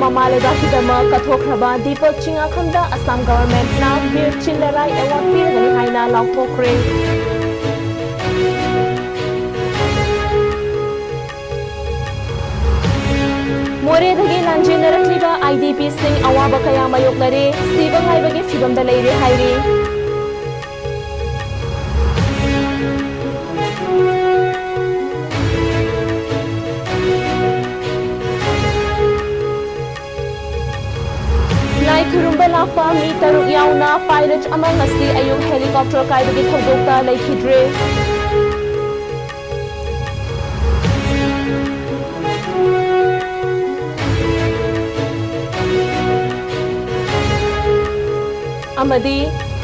Mamalebakidama Katokraba Deepak Chingakamda Assam Government now Bir Chillarai Award Pirgani Haina Lautokre. Moredagi Lanjinarakliba IDP Sing Awaba Kaya Mayoknare Siba Haibagi Fibam da Leire Hairi. Kurumba lakpa mi taruk yauna pilot amang ngasi ayung helicopter kaibagi thawdokta laikhidre. Amadi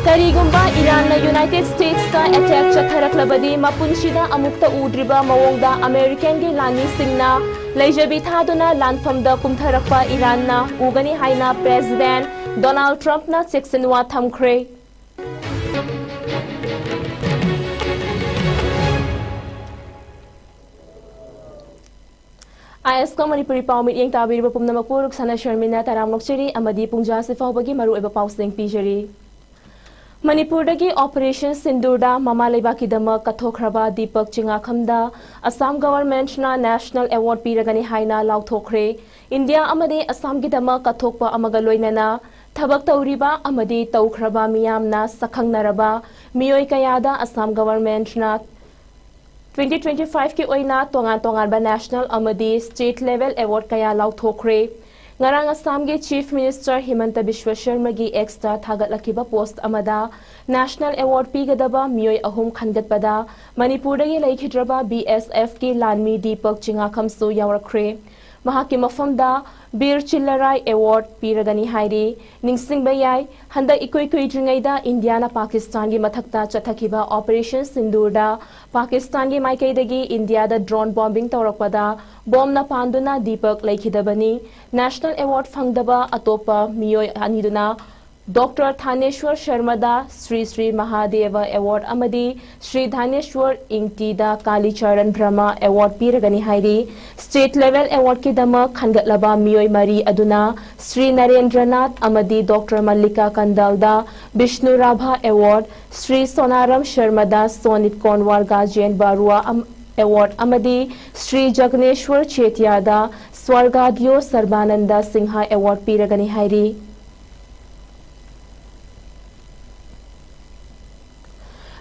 karigumba Iran na United States ka attack chatharaklabadi mapunshida amukta udriba mawongda American gi lani singna Leijabi thaduna lanfamda kumtharakpa Iran na ugani haina President Donald Trump na seksenwa thamkhre. ISCOM MANIPURI PAUMIT YENG TABIRIBA PUMNAMAKPURUK SANA SHARMINA TARAMLOKCHERI AMADI PUNGJA SIFAUBAGI MARUOIBA PAUSING PIJRI. Manipurdagi Operation Sindurda Mamalebakidama Kathokraba Deepak Chingakamda Assam Government na National Award Piragani Haina Lautokre. India amadi Assam gidama kathokpa amaga loinana Thabak tauriba amadi taukraba miyamna sakhangnaraba miyoi kayada Assam Government na 2025 ki oina tongan ba National amadi State Level Award kaya lauthokre. Ngarang Assam gi Chief Minister Himanta Biswa Sharma gi extra thagatlakhiba post amada National Award pigadaba miyoi ahum khangatpada Manipurdagi laikhidraba BSF ki lanmi Deepak Chingakam su yawrakre. Mahaki mafamda Bir Chillarai Award Piragani Hairi Ningsing Bayai Handa Ikoi Dringaida Indiana Pakistan gi mathakta chathakiba Operation Sindurda Pakistan gi Maikaidagi India da drone bombing tawrakpada bomb na panduna Deepak laikhidabani National Award fangdaba atopa miyoi aniduna Dr. Thaneshwar Sharma da Sri Sri Mahadeva Award amadi Sri Dhaneshwar Ingti da Kali Charan Brahma Award Piragani Hairi State Level Award ki dama khangatlaba miyoi mari aduna Sri Narendranath amadi Dr. Mallika Kandal da Vishnu Rabha Award Sri Sonaram Sharma da Sonit Konwar Gajen Barua Award amadi Sri Jagneshwar Chetia da Swargadyo Sarbananda Singha Award Piragani Hairi.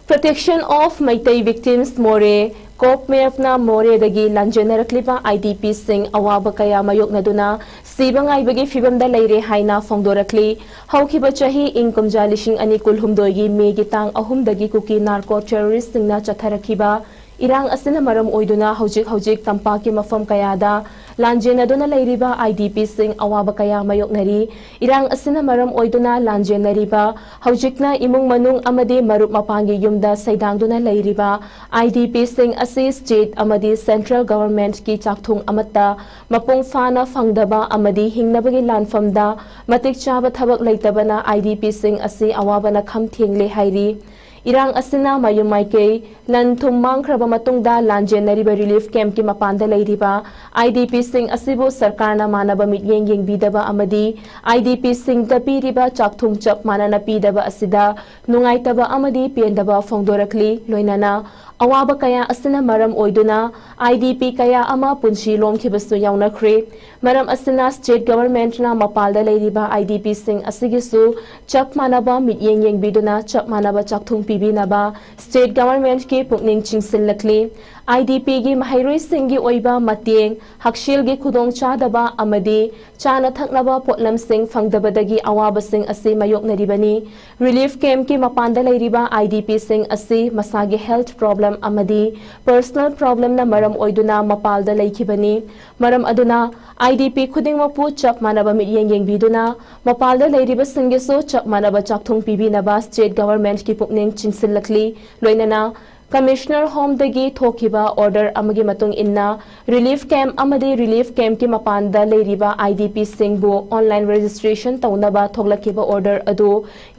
Protection of Maitai Victims More Kop Meafna More dagi Lanjanarakliba IDP Sing Awaba Kaya Mayoknaduna Sibang Aibagi Fibamda Leire Haina Fongdorakli Haukiba Chahi Income Jalishing Anikul Humdogi Megitang Ahumdagi Kuki Narco Terrorist Singna Chatharakiba Irang Asina Maram Oiduna Haujik Tampaki Mafam Kayada Lanjenaduna Leiriba IDP Sing Awaba Kaya Mayoknari Irang Asina Maram Oiduna Lanjenariba Haujikna Imung Manung Amadi Marup Mapangi Yumda Saidangduna Leiriba IDP Sing Asi State Amadi Central Government Ki Chakthung Amata Mapung Fana Fangdaba Amadi Hingnabagi Lanfamda Matik Chaba Thabak Leitabana IDP Sing Asi Awabana Kham Thingle Hairi Irang asina mayumaike lan thumang khraba matungda lanjenariba relief camp ki mapanda leiriba IDP Sing asibu sarkarna manaba mityeng yengbidaba amadi IDP Sing da piriba chakthum chap manana pidaba asida nungaitaba amadi pendaba fongdorakli loinana awaba kaya asina maram oiduna IDP kaya ama punshi lomkhibasu yaunakre maram asina state government na mapalda leiriba IDP Sing asigisu chap manaba mityeng yengbiduna chap manaba chakthum Binaba state government ki pukning chingsinlakli IDP gi mahairoi singi oiba mateng hakshil gi khudong chadaba amadi chana thaknaba potlam sing fangdabadagi awaba sing asi mayoknaribani relief camp ki mapanda leiriba IDP Sing asi masagi health problem amadi personal problem na maram oiduna mapalda leikhibani maram aduna IDP khuding mapu chap manaba mityeng yengbiduna mapalda leiriba singiso chap manaba chakthung pibinaba state government ki pukning chingsinlakli loinana Commissioner Home dagi thokiba order amagi matung inna relief camp amadi relief camp ki mapanda leiriba IDP Sing bu online registration taunaba thoklakiba order adu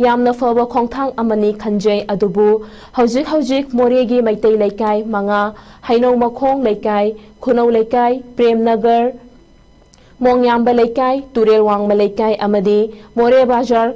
yamna faba khongthang amani khanjai adubu haujik moregi maitai laikai manga hainau makhong laikai khunau laikai premnagar Mongyamba Laikai, Turel Wangma Laikai Amadi, More Bajar,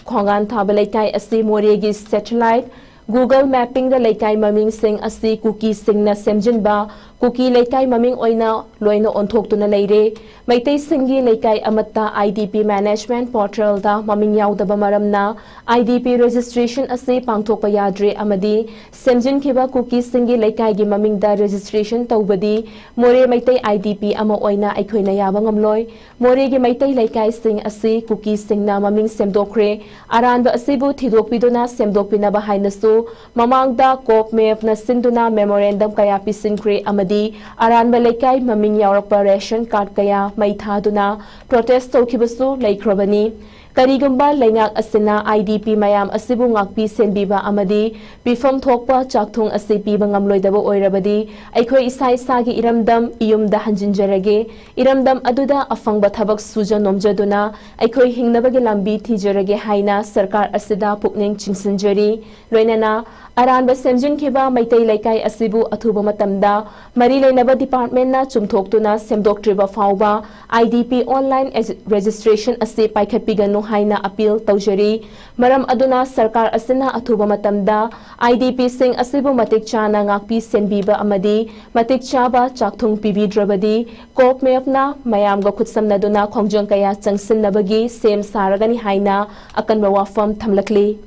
Khongan Thaba Laikai Asi Moregi Satellite, Google Mapping the Laikai Maming Sing Asi Cookie Sing na Semjinba, Cookie Laikai Maming Oina, Loina Ontok Tuna Leire, Maitei Singi Laikai Amata IDP Management Portal da Maming Yaw da Bamaramna, IDP Registration Asi Pangtok Payadre Amadi, Semjin Kiba Cookie Singi Laikai Gi Maming da Registration Taubadi, More Maitei IDP Ama Oina Aikoina Yabangamloy, More Gi Maitei Laikai Sing Asi Cookie Sing na Maming Semdokre, Aranba Asibu Tidokpiduna Semdokpina Bahainasu, Mamangda Kop Mev na Sinduna Memorandum Kaya Pisinkre Amadi, Aranba Laikai Maming Yaurapa Ration Card Kaya Maithaduna, Protest Tokibasu Laikrobani, Karigumba Laingak Asina IDP Mayam Asibu Ngakpi Senbiba Amadi, Bifam Thokpa Chakthung Asipi Bangamloidaba Oirabadi, Aikoi Isai Sagi Iramdam, Iyumda Hanjinjarage, Iramdam Aduda Afang Bathabak Suja Nomjaduna, Aikoi Hingnabagi Lambi Tijarage Haina, Sarkar Asida Pukning Chingsanjari, Loinana, Aranba Semjin Kiba Maitei Laikai Asibu Athuba Matamda, Marilay Naba Department na Chumthoktuna Semdoktriba Fauba, IDP Online Registration Asi Paikatpiganu Haina Appeal Taujari, Maram Aduna Sarkar Asina Athuba Matamda, IDP Sing Asibu Matik Chana Ngakpi Senbiba Amadi, Matik Chaba Chakthung Pibi Drabadi, Kop Meapna, Mayamga Kutsam Naduna Kongjong Kaya Changsin Nabagi, Sem Saragani Haina, Akan Mawafam Tamlakli.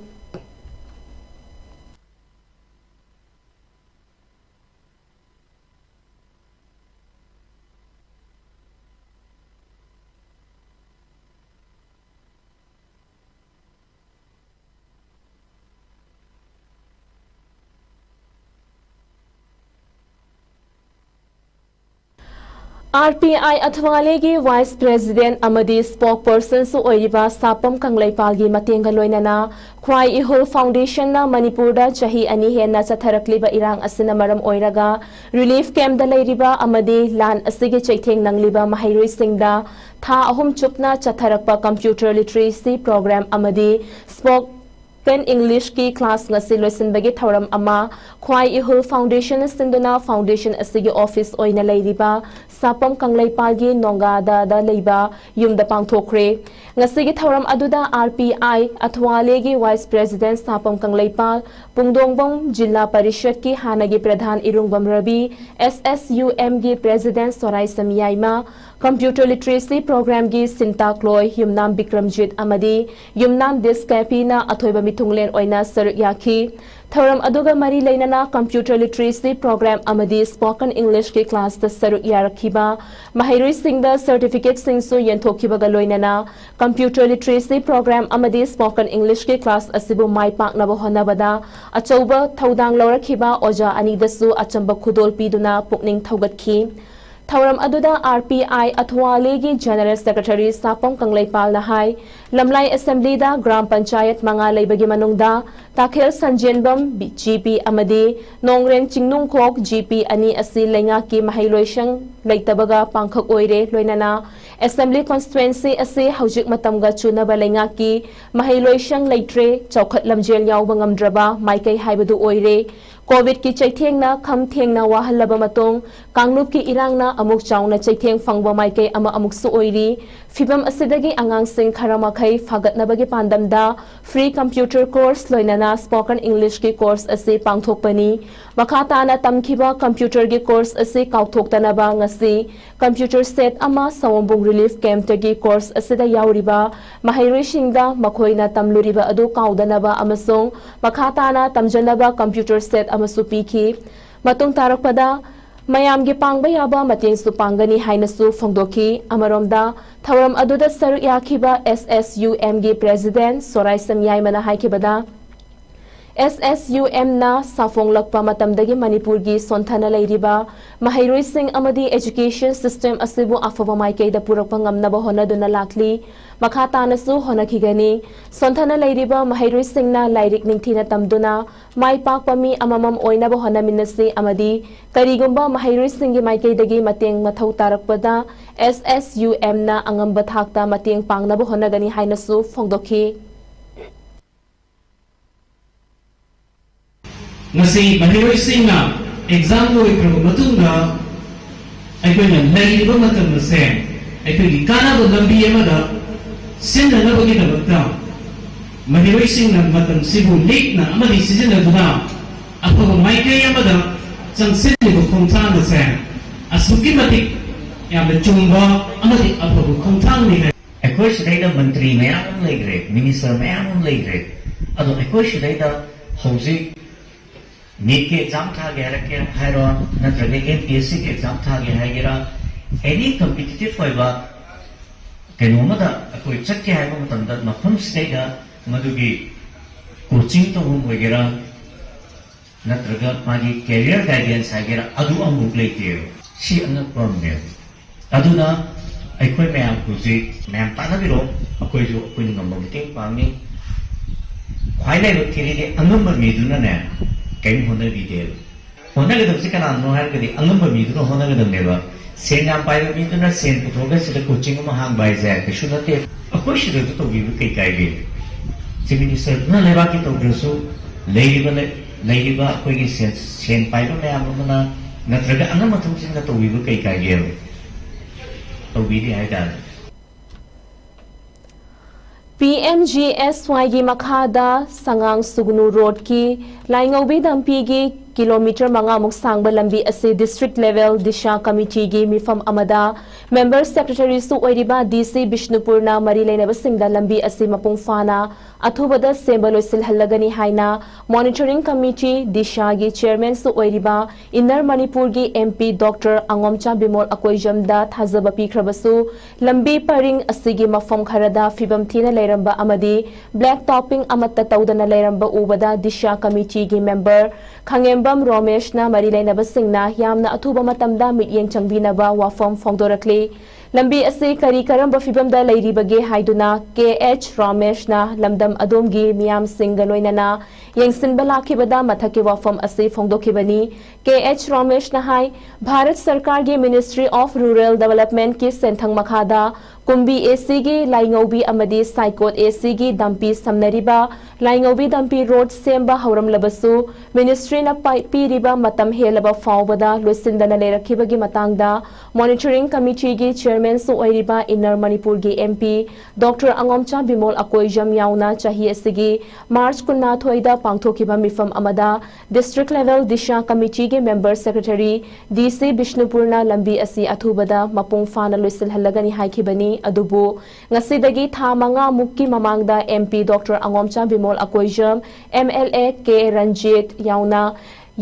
RPI Athwale gi Vice President Amadi Spokesperson su oiriba Sapam Kanglaipal gi matenga loinana Khwai Ihul Foundation na Manipur da chahi ani henna chatharakliba irang asina maram oiraga relief camp da leiriba Amadi lan asigi chaitheng nangliba mahairoi singda tha ahum chupna chatharakpa computer literacy program Amadi Spoken English ki class ngasi loisin bagi thauram ama Khwai Ihul Foundation sinduna foundation asigi office oina leiriba Sapam Kanglaipal gi Nongada da leiba yumda pangthokre ngasigi thauram aduda RPI Athwale gi Vice President Sapam Kanglaipal Pungdongbong Jilla Parishad ki hanagi Pradhan Irungbam Rabi SSUM gi President Sorai Samyaima Computer Literacy Program gi Sinta Kloy Yumnam Bikramjit Amadi Yumnam Diskapina Athoiba Mithunglen oina saruk yakhi Thauram aduga mari leinana Computer Literacy Program Amadi Spoken English ki class da saruk yarakhiba Mahairoi singda certificate singsu yenthokiba ga loinana Computer Literacy Program Amadi Spoken English ki class asibu mai paknaba honabada achauba thaudang laurakhiba oja anidasu achamba khudol piduna pukning thaugatkhi Thauram aduda RPI Athwale gi General Secretary Sapam Kanglaipal na hai Lamlai Assembly da Gram Panchayat manga leibagi manungda Takhel Sanjenbam GP Amadi Nongren Chingnung Kok GP ani asi lenga ki mahailoisang leitabaga pangkhak oire loinana Assembly Constituency asi haujik matamga chunaba lenga ki mahailoisang leitre chawkhat lamjel yawba ngamdraba maikai haibadu oire COVID ki chaitheng na kham theng na wahalaba matong Kanglup ki irang na amuk chawna chaitheng fangba maikai ama amuk su oiri Fibam asidagi angang sing kharamakai fagat nabagi pandamda free computer course loinana spoken English ki course asi pangthokpani makata na tamkhiba computer ki course asi kauthoktanaba ngasi computer set ama sawombung relief camp tagi course asida yauriba mahairoi singda makhoina tamluriba adu kaudanaba amasong makata na tamjanaba computer set amasu pikhi matung tarakpada Mayam gi pangba yaba mating su pangani haina su phongdoki amaromda thauram aduda saruk yakhiba SSUM gi president Sorai Samyai mana haikibada SSUM na safonglakpa matamdagi Manipur gi sonthana leiriba mahairoi sing amadi education system asibu afaba maikai da purakpa ngamnaba honaduna lakli makata nasu honakhigani sonthana leiriba mahairoi sing na lairik ningthina tamduna mai pakpami amamam oinaba honaminasi amadi karigumba mahairoi sing gi maikai dagi mateng mathau tarakpada SSUM na angamba thakta mateng pangnaba honagani hainasu phongdokhi Ngasi mahiroi singna exam lo ikrong matungda ay ko na nairiba matam na sen ꯑꯩꯈꯣꯏꯒꯤ ꯀꯥꯟꯅꯕ ꯂꯝꯕꯤ ꯑꯃꯗ ꯁꯤꯟꯅꯅꯕꯒꯤꯗꯃꯛꯇ ꯃꯍꯩꯔꯣꯏꯁꯤꯡꯅ ꯃꯇꯝꯁꯤꯕꯨ ꯂꯤꯛꯅ ꯑꯃꯗꯤ ꯁꯤꯖꯤꯟꯅꯗꯨꯅ ꯑꯐꯕ ꯃꯥꯏꯀꯩ ꯑꯃꯗ ꯆꯪꯁꯤꯜꯂꯤꯕ ꯈꯣꯡꯊꯥꯡ ꯑꯁꯦ ꯑꯁꯨꯛꯀꯤ ꯃꯇꯤꯛ ꯌꯥꯝꯅ ꯆꯨꯝꯕ ꯑꯃꯗꯤ ꯑꯐꯕ ꯈꯣꯡꯊꯥꯡꯅꯤ ꯍꯥꯏ ꯑꯩꯈꯣꯏ ꯁꯤꯗꯩꯗ ꯃꯟꯇ꯭ꯔꯤ ꯃꯌꯥꯝ ꯑꯃ ꯂꯩꯈ꯭ꯔꯦ, ꯃꯤꯅꯤꯁꯇꯔ ꯃꯌꯥꯝ ꯑꯃ ꯂꯩꯈ꯭ꯔꯦ. ꯑꯗꯣ ꯑꯩꯈꯣꯏ ꯁꯤꯗꯩꯗ ꯍꯧꯖꯤꯛ ꯅꯤꯠꯀꯤ ꯑꯦꯛꯖꯥꯝ ꯊꯥꯒꯦ ꯍꯥꯏꯔꯣ ꯅꯠꯇ꯭ꯔꯒ MPSCꯒꯤ ꯑꯦꯛꯖꯥꯝ ꯊꯥꯒꯦ ꯍꯥꯏꯒꯦꯔꯥ ꯑꯦꯅꯤ ꯀꯝꯄꯤꯇꯤꯇꯤꯚ ꯑꯣꯏꯕ ꯀꯩꯅꯣꯃꯗ ꯑꯩꯈꯣꯏ ꯆꯠꯀꯦ ꯍꯥꯏꯕ ꯃꯇꯝꯗ ꯃꯐꯝꯁꯤꯗꯩꯗ ꯃꯗꯨꯒꯤ ꯀꯣꯆꯤꯡ ꯇꯧꯐꯝ ꯑꯣꯏꯒꯦꯔꯥ ꯅꯠꯇ꯭ꯔꯒ ꯃꯥꯒꯤ ꯀꯦꯔꯤꯌꯔ ꯒꯥꯏꯗꯦꯟꯁ ꯍꯥꯏꯒꯦꯔꯥ ꯑꯗꯨ ꯑꯃꯨꯛ ꯂꯩꯇꯦꯕ. ꯁꯤ ꯑꯉꯛꯄ ꯑꯃꯅꯦꯕ. ꯑꯗꯨꯅ ꯑꯩꯈꯣꯏ ꯃꯌꯥꯝ ꯍꯧꯖꯤꯛ ꯃꯌꯥꯝ ꯇꯥꯟꯅꯕꯤꯔꯣ, ꯑꯩꯈꯣꯏꯁꯨ ꯑꯩꯈꯣꯏꯅ ꯉꯝꯕ ꯃꯇꯦꯡ ꯄꯥꯡꯅꯤ. ꯈ꯭ꯋꯥꯏ ꯂꯥꯏꯕꯛ ꯊꯤꯔꯤꯗꯤ ꯑꯉꯝꯕ ꯃꯤꯗꯨꯅꯅꯦ ꯀꯔꯤꯝ ꯍꯣꯠꯅꯕꯤꯗꯦꯕ. ꯍꯣꯠꯅꯒꯗꯕꯁꯤ ꯀꯅꯥꯅꯣ ꯍꯥꯏꯔꯒꯗꯤ ꯑꯉꯝꯕ ꯃꯤꯗꯨꯅ ꯍꯣꯠꯅꯒꯗꯕꯅꯦꯕ. ꯁꯦꯟ ꯌꯥꯝ ꯄꯥꯏꯕ ꯃꯤꯗꯨꯅ ꯁꯦꯟ ꯄꯨꯊꯣꯛꯑꯒ ꯁꯤꯗ ꯀꯣꯆꯤꯡ ꯑꯃ ꯍꯥꯡꯕ ꯍꯥꯏꯁꯦ ꯀꯩꯁꯨ ꯅꯠꯇꯦ. ꯑꯩꯈꯣই ꯁꯤꯗꯁꯨ ꯇꯧꯕꯤꯕ ꯀꯩ ꯀꯥꯏꯒꯦ? ꯆꯤꯐ ꯃꯤꯅꯤꯁꯇꯔꯗꯨꯅ ꯂꯩꯕꯥꯛꯀꯤ ꯇꯧꯗ꯭ꯔꯁꯨ ꯂꯩꯔꯤꯕ ꯑꯩꯈꯣꯏꯒꯤ ꯁꯦꯟ ꯄꯥꯏꯕ ꯃꯌꯥꯝ ꯑꯃꯅ ꯅꯠꯇ꯭ꯔꯒ ꯑꯉꯝ ꯑꯊꯧꯁꯤꯡꯅ ꯇꯧꯕꯤꯕ ꯀꯩ ꯀꯥꯏꯒꯦꯕ? ꯇꯧꯕꯤꯔꯤ ꯍꯥꯏꯇꯥꯔꯦ. PMGSY gi makhada sangang sugnu road ki laingaubi dampi gi kilometer manga muk sangba lambi ase district level disha committee gi mifam amada member secretary su oiriba DC Bishnupurna mari leinaba singda lambi ase mapung fana athubada semba loisil hallagani haina monitoring committee disha gi chairman su oiriba inner Manipur gi MP Dr Angomcha Bimol Akoijamda thazaba pikhrabasu lambi paring asigi mafam kharada fibam thina leiramba amadi black topping amatta tawdana leiramba ubada disha committee gi member Khangembam Romesh na mari leinaba singna yamna athuba matamda mityeng changbinaba wafam fongdorakli lambi ase kari karamba fibamda leiribage haiduna KH Ramesh na lamdam adomgi miyam singa loinana yengsinba lakhibada mathaki wafam ase fongdokibani. KH Ramesh na hai Bharat Sarkar gi Ministry of Rural Development ki senthang makhada Kumbi AC gi Laingaubi amadi Saikot AC gi dampi samnariba Laingaubi dampi road semba hauram labasu Ministry na piriba matam helaba fawbada loisindana leirakhibagi matangda monitoring committee gi chairman su oiriba inner Manipur gi MP Dr Angomcha Bimol Akoijam yauna chahi asigi March 19 da pangthokiba mifam amada district level disha committee gi member secretary DC Bishnupurna lambi asi athubada mapung fana loisil hallagani haikibani adubu ngasidagi tha manga mukki mamangda MP Dr Angomcha Bimol Akoijam MLA K Ranjit yauna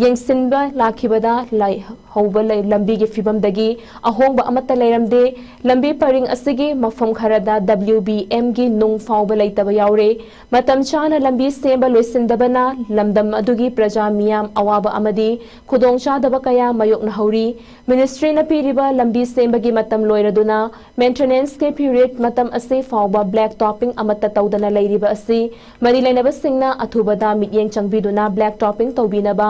yengsinba lakhibada lai hauba lai lambi gi fibam dagi ahongba amata leiramde lambi paring asigi mafam kharada WBM gi nung fawba leitaba yaure matam chana lambi semba loisindabana lamdam adugi praja miyam awaba amadi khudong chadaba kaya mayok na hauri ministry na piriba lambi semba gi matam loiraduna maintenance ke period matam ase fawba black topping amata tawdana leiriba asi mari leinaba singna athubada mityeng changbiduna black topping tawbinaba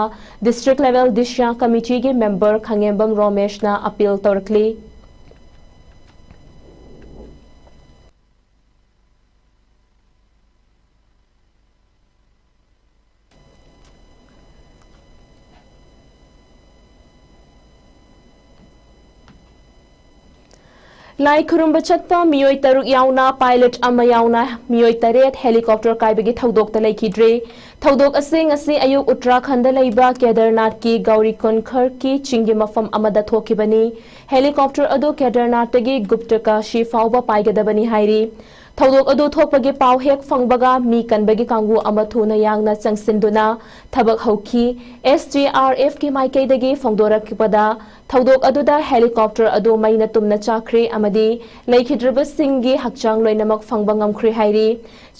district level disha committee gi member Khangembam Romesh na appeal torkli. Lai khurumba chatpa miyoi taruk yauna pilot ama yauna miyoi taret helicopter kaibagi thaudok ta laikhidre thaudok ase ngasi ayuk Uttarakhand da leiba Kedarnath ki Gaurikon khar ki chingi mafam amada thokibani helicopter adu Kedarnath gi Guptaka shi fawba paigadabani hairi thaudok adu thokpagi paw hek fangbaga mi kanbagi kangu amathuna yangna changsinduna thabak hauki SGRF ki maikaidagi fongdorakpada thaudok aduda helicopter adu maina tumna chakre amadi laikhidraba singgi hakchang loinamak fangba ngamkhri hairi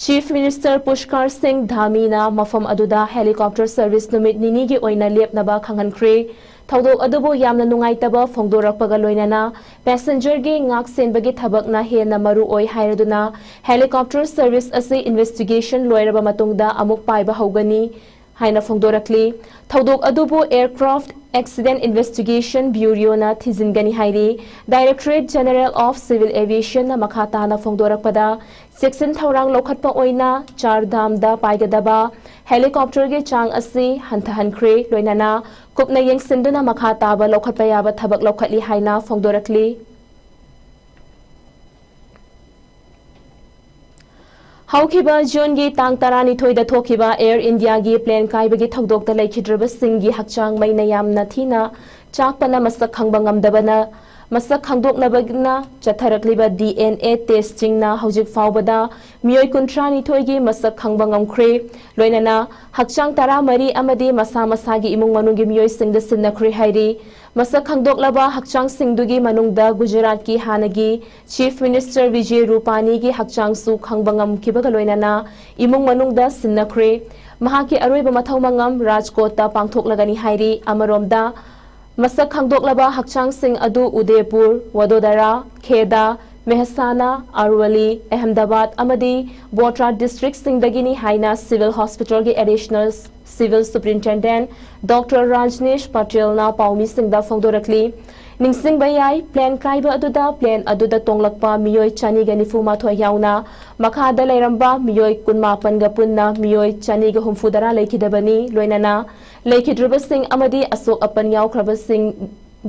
Chief Minister Pushkar Singh Dhami na mafam aduda helicopter service numit nini gi oina lepnaba khangankhre thaudok adubu yamna nungaitaba fongdorakpaga loinana passenger gi ngak senbagi thabakna hena maru oi hairaduna helicopter service ase investigation loiraba matungda amuk paiba hogani haina fongdorakli thaudok adubu aircraft Accident Investigation Bureau na thizingani hairi Directorate General of Civil Aviation na makhata na fongdorakpada section thaurang lokhatpa oina chardham da paigadaba helicopter ge chang asi hanthahankhre loinana kupna yengsinduna makhata ba lokhatpa yaba thabak lokhatli haina fongdorakli ꯍꯧꯈꯤꯕ ꯖꯨꯟꯒꯤ ꯇꯥꯡ 12ꯗ ꯊꯣꯛꯈꯤꯕ air ꯏꯟꯗꯤꯌꯥꯒꯤ plan ꯀꯥꯏꯕꯒꯤ ꯊꯧꯗꯣꯛꯇ ꯂꯩꯈꯤꯗ꯭ꯔꯕꯁꯤꯡꯒꯤ ꯍꯛꯆꯥꯡ ꯃꯩꯅ ꯌꯥꯝꯅ ꯊꯤꯅ ꯆꯥꯛꯄꯅ ꯃꯁꯛ ꯈꯪꯕ ꯉꯝꯗꯕꯅ ꯃꯁꯛ ꯈꯪꯗꯣꯛꯅꯕꯅ ꯆꯠꯊꯔꯛꯂꯤꯕ DNA ꯇꯦꯁꯇꯤꯡꯅ ꯍꯧꯖꯤꯛ ꯐꯥꯎꯕꯗ ꯃꯤꯑꯣꯏ 32ꯒꯤ ꯃꯁꯛ ꯈꯪꯕ ꯉꯝꯈ꯭ꯔꯦ ꯂꯣꯏꯅꯅ ꯍꯛꯆꯥꯡ 14 ꯑꯃꯗꯤ ꯃꯁꯥ ꯃꯁꯥꯒꯤ ꯏꯃꯨꯡ ꯃꯅꯨꯡꯒꯤ ꯃꯤꯑꯣꯏꯁꯤꯡꯗ ꯁꯤꯟꯅꯈ꯭ꯔꯦ ꯍꯥꯏꯔꯤ ꯃꯁꯛ ꯈꯪꯗꯣꯛꯂꯕ ꯍꯛꯆꯥꯡꯁꯤꯡꯗꯨꯒꯤ ꯃꯅꯨꯡꯗ ꯒꯨꯖꯔꯥꯠꯀꯤ ꯍꯥꯟꯅꯒꯤ ꯆꯤꯐ ꯃꯤꯅꯤꯁꯇꯔ ꯕꯤꯖꯦ ꯔꯨꯄꯥꯅꯤꯒꯤ ꯍꯛꯆꯥꯡꯁꯨ ꯈꯪꯕ ꯉꯝꯈꯤꯕꯒ ꯂꯣꯏꯅꯅ ꯏꯃꯨꯡ ꯃꯅꯨꯡꯗ ꯁꯤꯟꯅꯈ꯭ꯔꯦ ꯃꯍꯥꯛꯀꯤ ꯑꯔꯣꯏꯕ ꯃꯊꯧ ꯃꯉꯝ ꯔꯥꯖꯀꯣꯠꯇ ꯄꯥꯡꯊꯣꯛꯂꯒꯅꯤ ꯍꯥꯏꯔꯤ ꯑꯃꯔꯣꯝꯗ ꯃꯁꯛ ꯈꯪꯗꯣꯛꯂꯕ ꯍꯛꯆꯥꯡꯁꯤꯡ ꯑꯗꯨ ꯎꯗꯦꯄꯨꯔ ꯋꯗꯣꯗꯔꯥ ꯈꯦꯗꯥ ꯃꯦꯍꯁꯥꯅꯥ ꯑꯔꯋली ꯑꯍꯃदाबाद ꯑꯃꯗꯤ ꯕꯣꯇ꯭ꯔꯥ ꯗꯤꯁꯇ꯭ꯔꯤꯛꯁꯤꯡꯗꯒꯤꯅꯤ ꯍꯥꯏꯅ ꯁꯤꯚꯤꯜ ꯍꯣꯁꯄꯤꯇꯥꯜꯒꯤ additional civil superintendent doctor Rajnesh पटेलना पाउमीसिंगदा फोंदोरकली निंगसिंगबा याई प्लेन काइबा अदुदा प्लेन अदुदा तोंगलकपा मियोय 294 याउना मखादा लेरंबा मियोय 19 गा पुन्ना मियोय 250 लेखिदबनी लोइनाना लेखिद्रबसिंग अमदी असोक अपन याउख्रबसिंग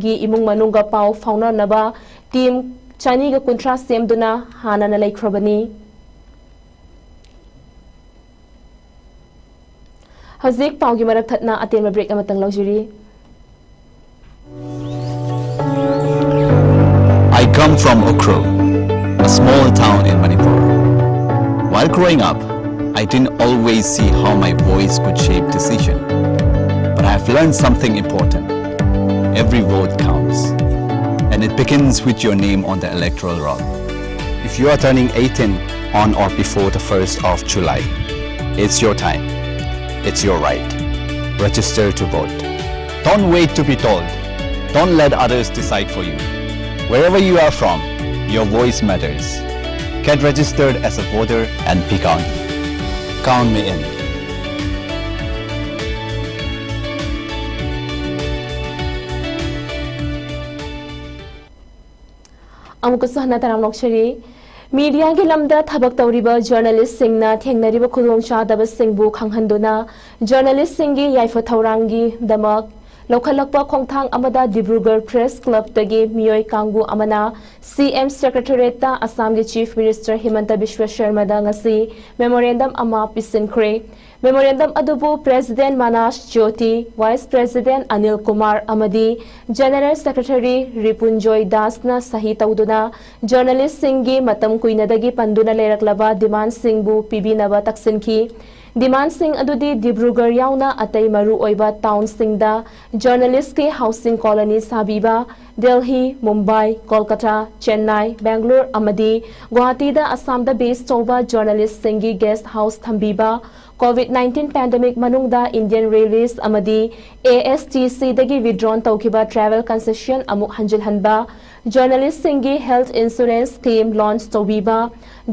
गी इमुंग मनुंगा पाउ फाउनरनबा टीम 250 सेमदुना हानाना लेख्रबनी हजिक पाउगी मरक थतना अतेन ब्रेक अमतंग लौजुरी I come from Ukhrul, a small town in Manipur. While growing up, I didn't always see how my voice could shape decision. But I have learned something important. Every vote counts. And it begins with your name on the electoral roll. If you are turning 18 on or before the 1st of July, it's your time. It's your right. Register to vote. Don't wait to be told. Don't let others decide for you. Wherever you are from, your voice matters. Get registered as a voter and be counted. Count me in. अमुकसहना तराम लोकशरी media की लमदा थबक तौरिबा journalist सिंगना थेंगनरिबा खुदोंग चादबा सिंगबु खंगहंदुना journalist सिंगी याइफा थौरांगी दमक लौखलकपा खोंथांग अमदा डिब्रुगढ़ प्रेस क्लब तगी मियोय कांगबु अमना सीएम सेक्रेटरीता असम के चीफ मिनिस्टर हिमंता बिश्व शर्मा दा ngasi मेमोरेंडम अमा पिसिनख्रे मेमोरेंडम अदुबु president Manas Jyoti vice president Anil Kumar अमदी जनरल सेक्रेटरी रिपुंजोय दास ना सही तौदुना जर्नलिस्ट सिंगी मतम कुइनदगी पंदुना लेरकलबा डिमांड सिंगबु पिबिनबा तक्सिनखी डिमांड सिंग अदुदी डिब्रुगढ़ याउना अतई मरु ओइबा टाउन सिंगदा जर्नलिस्ट के हाउसिंग कॉलोनी साबीबा दिल्ली मुंबई कोलकाता चेन्नई बेंगलुरु अमदी गुवाहाटीदा असमदा बेस तौबा जर्नलिस्ट सिंगी गेस्ट हाउस थंबीबा कोविड-19 पैंडेमिक मनुंगदा इंडियन रेलवेज अमदी ASTC दगी विड्रॉन तौखिबा ट्रैवल कंसेशन अमुक हंजिलहनबा जर्नलिस्ट सिंगी हेल्थ इंश्योरेंस स्कीम लॉन्च तौबीबा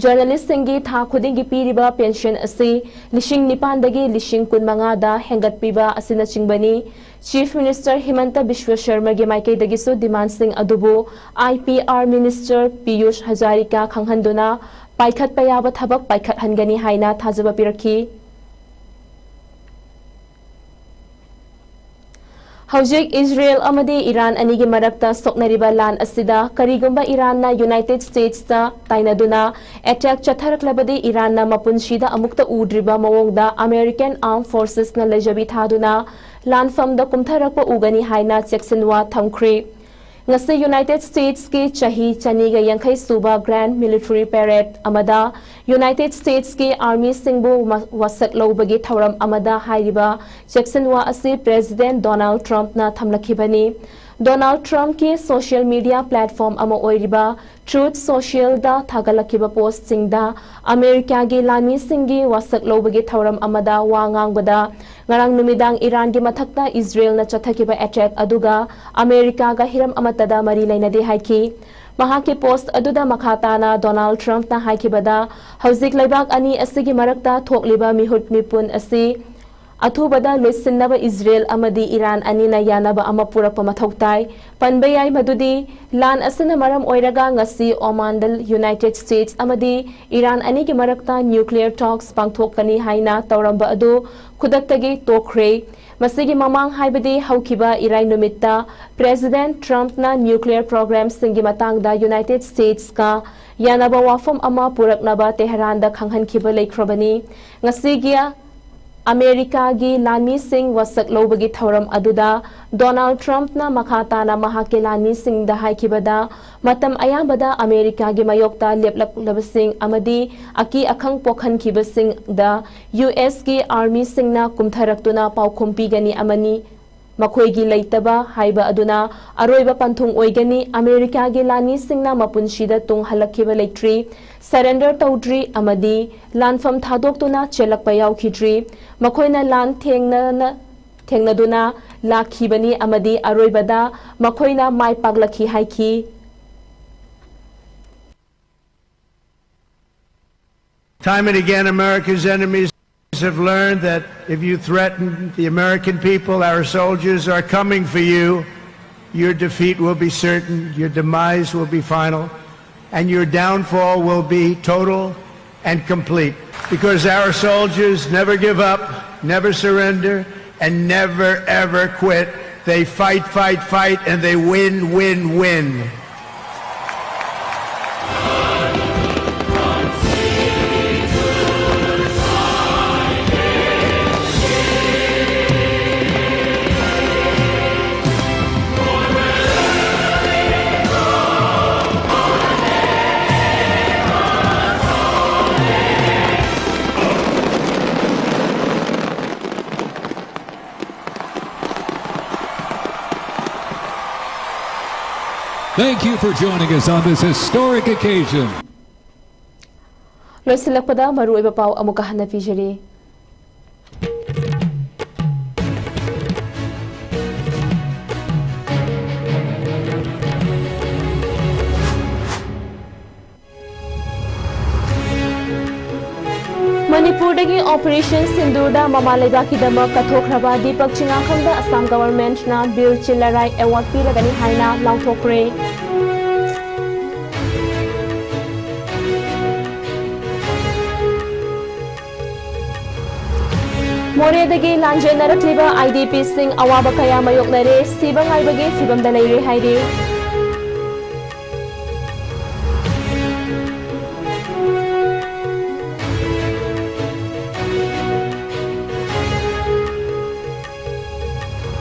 जर्नलिस्ट सिंगी था खुदिंगी पीरिबा पेंशन असी लिशिंग निपान दगी लिशिंग 15 दा हेंगतपीबा असिना चिंगबनी चीफ मिनिस्टर हिमंता बिश्व शर्मा गे माइकई दगिसु डिमांड सिंग अदुबु IPR मिनिस्टर पीयूष हजारिका खंगहंदुना पाइखत पयाबा थबक पाइखत हनगनी हाइना थाजबा पिरखी हौजिक इजराइल अमदी ईरान अनिगी मरक्ता सोकनरिबा लान असिदा करिगुंबा ईरान ना यूनाइटेड स्टेट्स ता ताइनादुना अटैक चथरकलबदी ईरान ना मपुनशीदा अमुक्ता उड्रिबा मवोंगदा अमेरिकन आर्म फोर्सेस ना लेजबी थादुना लानफमदा कुमथरकपा उगनी हाइना चेक्सिनवा थमख्रे ngasi United States ki chahi chaniga yankhai suba grand military parade amada United States ki army singbu wasak lobagi thauram amada hairiba Jacksonwa asi President Donald Trump na thamlakhibani Donald Trump ki social media platform ama oiriba Truth Social da thagalakhiba post singda America gi lami singi wasak lobagi thauram amada wangang bada ngarang numidang Iran gi mathakta Israel na chathakiba attack aduga America ga hiram amatada mari lainade haiki mahaki post aduda makhatana Donald Trump na haikibada hauzik laibak ani asigi marakta thokliba mihut mipun asi अथुबदा लोइसिन्नबा Israel अमदी Iran अनिना यानबा अमा पुरकपा मथौताई पनबयाई मदुदी लान असना मरम ओइरगा ngasi ओमानदल यूनाइटेड स्टेट्स अमदी ईरान अनि की मरकता न्यूक्लियर टॉक्स पांगथोकनी हाइना तौरंबा अदु खुदक्तगी तोखरे Masigi mamang haibadi haukiba irai numita President Trump na nuclear program singi matangda United States ka yanaba wafam ama puraknaba Tehran da khanghan kiba leikrobani ngasigia America gi lani sing wasak lobagi thauram aduda Donald Trump na makata na mahake lani sing da haikibada matam ayambada America gi mayokta leplak labasing amadi aki akhang pokhan kibasing da US gi army sing na kumtharaktuna paukhumpi gani amani makhoi leitaba haiba aduna aroiba panthung oigani America gi lani sing na mapunshida tung halakhiba leitri surrender tawdri amadi lanfam thadoktuna chelakpa yaukhidri makoina lan thengnaduna lakhibani amadi aroibada makoina mai paglakhi haiki Time and again America's enemies have learned that if you threaten the American people, our soldiers are coming for you, your defeat will be certain, your demise will be final, and your downfall will be total and complete. Because our soldiers never give up, never surrender, and never ever quit. They fight, fight, fight, and they win, win, win. Thank you for joining us on this historic occasion. Loisilakpada maruiba pau amuka hanapijari. Manipurdagi Operation Sindurda Mamaleba Kidama Kathokraba Deepak Chingakhangda Assam Government na Bill Chillarai Award piragani haina lauthokre. Moredagi lanjenarakliba IDP sing awaba kaya mayoknare sibang aibagi fibamda leire haire.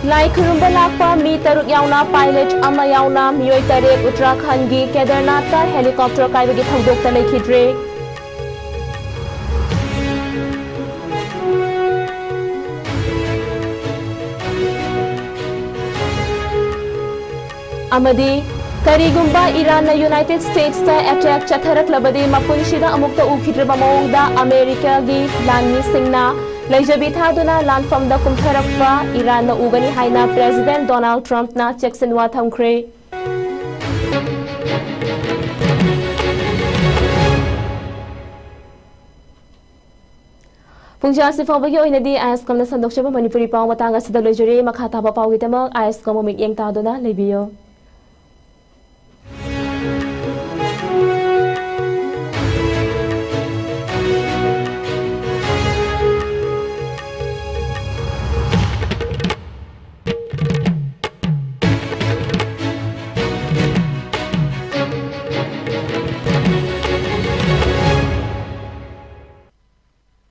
Lai khurumba lakpa mi taruk yauna pilot ama yauna miyoi tarek Uttarakhand gi Kedarnath ta helicopter kaibagi thangdok ta lekhidre. Amadi karigumba Iran na United States ta attack chatharak labadi mapunshida amukta ukhidreba mawongda America gi lanni singna Leijabi thaduna lanfamda kumtharakpa Iran na ugani haina President Donald Trump na cheksinwa thamkhre. Pungja sifawagi oinadi ISCOM na sandokshaba Manipuri pau matanga sida lojuri makhataba pau gitamak ISCOM umit yang taduna lebiyo.